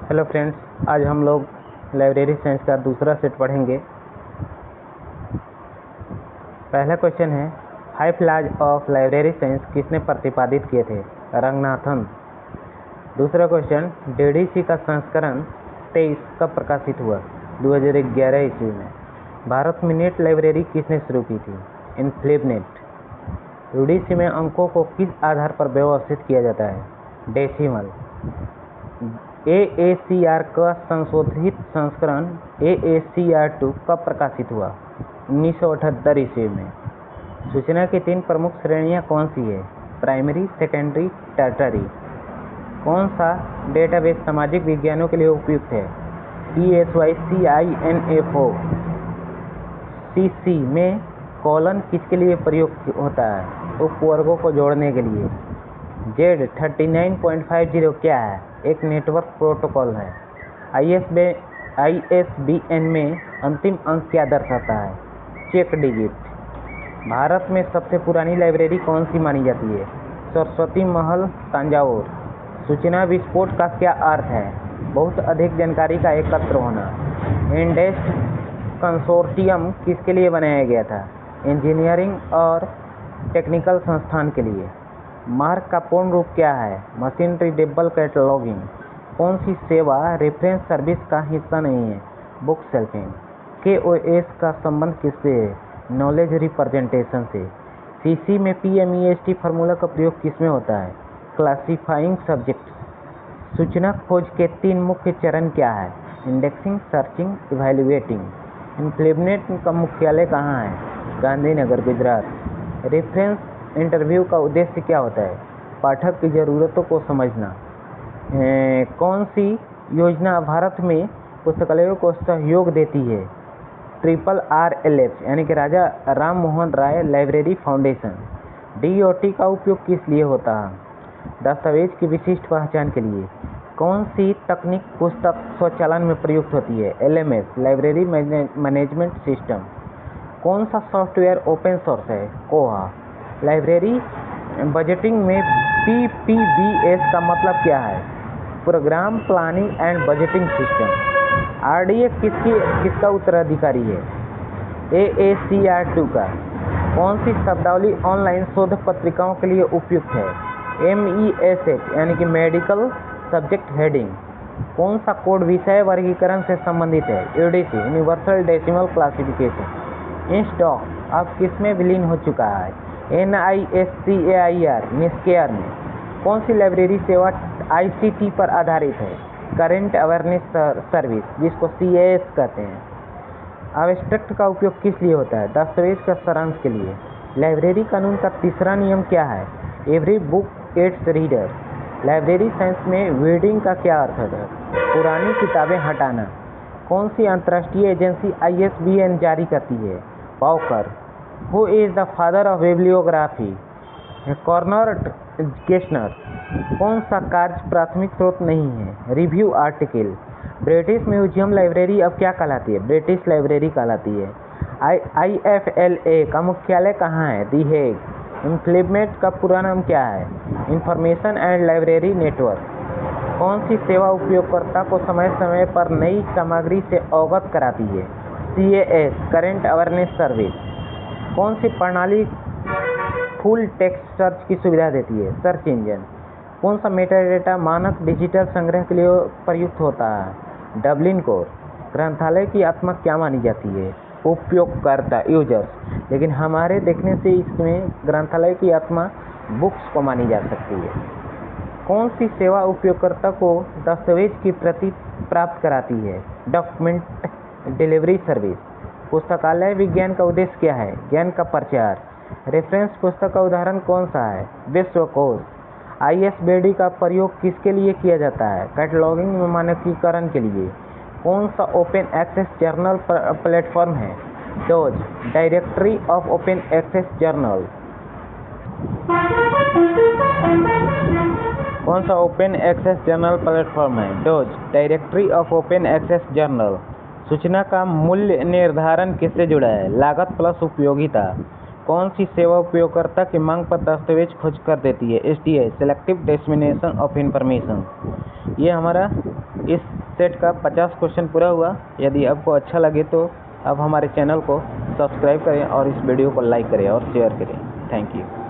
Hello friends, आज हम लोग लाइब्रेरी साइंस का दूसरा सेट पढ़ेंगे। पहला क्वेश्चन है, 5 लॉज ऑफ लाइब्रेरी साइंस किसने प्रतिपादित किए थे? रंगनाथन। दूसरा क्वेश्चन, डीडीसी का संस्करण 23 कब प्रकाशित हुआ? 2011 ईस्वी में। भारत में नेट लाइब्रेरी किसने शुरू की थी? इनफ्लिबनेट। डीडीसी में अंकों को किस आधार पर व्यवस्थित किया जाता है? डेसिमल। AACR का संशोधित संस्करण AACR2 कब प्रकाशित हुआ? 1978 ईस्वी में। सूचना की 3 प्रमुख श्रेणियां कौन सी है? Primary, secondary, tertiary. कौन सा डेटाबेस सामाजिक विज्ञानों के लिए उपयुक्त है? PSYCINF4। CC में कॉलन किसके लिए प्रयोग होता है? उपवर्गों को जोड़ने के लिए। Z39.50 क्या है? एक नेटवर्क प्रोटोकॉल है। ISBN में अंतिम अंक क्या दर्शाता है? Check digit. भारत में सबसे पुरानी लाइब्रेरी कौन सी मानी जाती है? सरस्वती महल, तंजावुर। सूचना विस्फोट का क्या अर्थ है? बहुत अधिक जानकारी का एकत्र होना। इंडेस्ट कंसोर्टियम किसके लिए बनाया गया था? इंजीनियरिंग और टेक्निकल संस्थान के लिए। मार्क का पूर्ण रूप क्या है? Machine readable cataloguing. कौन सी सेवा रेफरेंस सर्विस का हिस्सा नहीं है? Book shelving. KOS का संबंध किससे है? नॉलेज रिप्रेजेंटेशन से। CC में PMEST फार्मूला का प्रयोग किसमें होता है? Classifying subject. सूचना खोज के 3 मुख्य चरण क्या है? Indexing, searching, evaluating. इनफ्लिबनेट का मुख्यालय कहाँ है? गांधीनगर, गुजरात। रेफरेंस इंटरव्यू का उद्देश्य क्या होता है? पाठक की ज़रूरतों को समझना। कौन सी योजना भारत में पुस्तकालयों को सहयोग देती है? RRLF यानी कि राजा Ram Mohan Roy library foundation. DOT का उपयोग किस लिए होता है? दस्तावेज की विशिष्ट पहचान के लिए। कौन सी तकनीक पुस्तक स्वचालन में प्रयुक्त होती है? LMS library management system. कौन सा सॉफ्टवेयर ओपन सोर्स है? कोहा। लाइब्रेरी बजटिंग में PPBS का मतलब क्या है? Program planning and budgeting system. RDA किसका उत्तराधिकारी है? AACR2 का। कौन सी शब्दावली ऑनलाइन शोध पत्रिकाओं के लिए उपयुक्त है? MESH यानी कि मेडिकल सब्जेक्ट हेडिंग। कौन सा कोड विषय वर्गीकरण से संबंधित है? UDC universal decimal classification. INSDOC अब किसमें विलीन हो चुका है? NISCAIR निस्केयर में। कौन सी लाइब्रेरी सेवा ICT पर आधारित है? करंट अवेयरनेस सर्विस, जिसको CAS कहते हैं। एब्स्ट्रैक्ट का उपयोग किस लिए होता है? दस्तावेज का सारांश के लिए। लाइब्रेरी कानून का तीसरा नियम क्या है? Every book it's reader. Library science में वीडिंग का क्या अर्थ है? पुरानी किताबें हटाना। कौन सी अंतर्राष्ट्रीय एजेंसी ISBN जारी करती है? Bowker. Who is the father of bibliography? Conrad Gesner. कौन सा कार्य प्राथमिक स्रोत नहीं है? Review article. British Museum library अब क्या कहलाती है? ब्रिटिश लाइब्रेरी कहलाती है। IFLA का मुख्यालय कहाँ है? दी हेग। इनफ्लिबनेट का पूरा नाम क्या है? Information and library network. कौन सी सेवा उपयोगकर्ता को समय समय पर नई सामग्री से अवगत कराती है? CAS current awareness service. कौन सी प्रणाली फुल टेक्स्ट सर्च की सुविधा देती है? Search engine. कौन सा मेटाडेटा मानक डिजिटल संग्रह के लिए प्रयुक्त होता है? Dublin core. ग्रंथालय की आत्मा क्या मानी जाती है? उपयोगकर्ता, यूजर्स। लेकिन हमारे देखने से इसमें ग्रंथालय की आत्मा बुक्स को मानी जा सकती है। कौन सी सेवा उपयोगकर्ता को दस्तावेज की प्रति प्राप्त कराती है? Document delivery service. पुस्तकालय विज्ञान का उद्देश्य क्या है? ज्ञान का प्रचार। रेफरेंस पुस्तक का उदाहरण कौन सा है? विश्वकोश। ISBN का प्रयोग किसके लिए किया जाता है? कैटलॉगिंग में मानकीकरण के लिए। कौन सा ओपन एक्सेस जर्नल प्लेटफॉर्म है? DOAJ directory of open access journal. कौन सा ओपन एक्सेस जर्नल प्लेटफॉर्म है? DOAJ directory of open access journal. सूचना का मूल्य निर्धारण किससे जुड़ा है? लागत प्लस उपयोगिता। कौन सी सेवा उपयोगकर्ता की मांग पर दस्तावेज खोज कर देती है? SDI selective dissemination of information. ये हमारा इस सेट का 50 क्वेश्चन पूरा हुआ। यदि आपको अच्छा लगे तो आप हमारे चैनल को सब्सक्राइब करें और इस वीडियो को लाइक करें और शेयर करें। Thank you.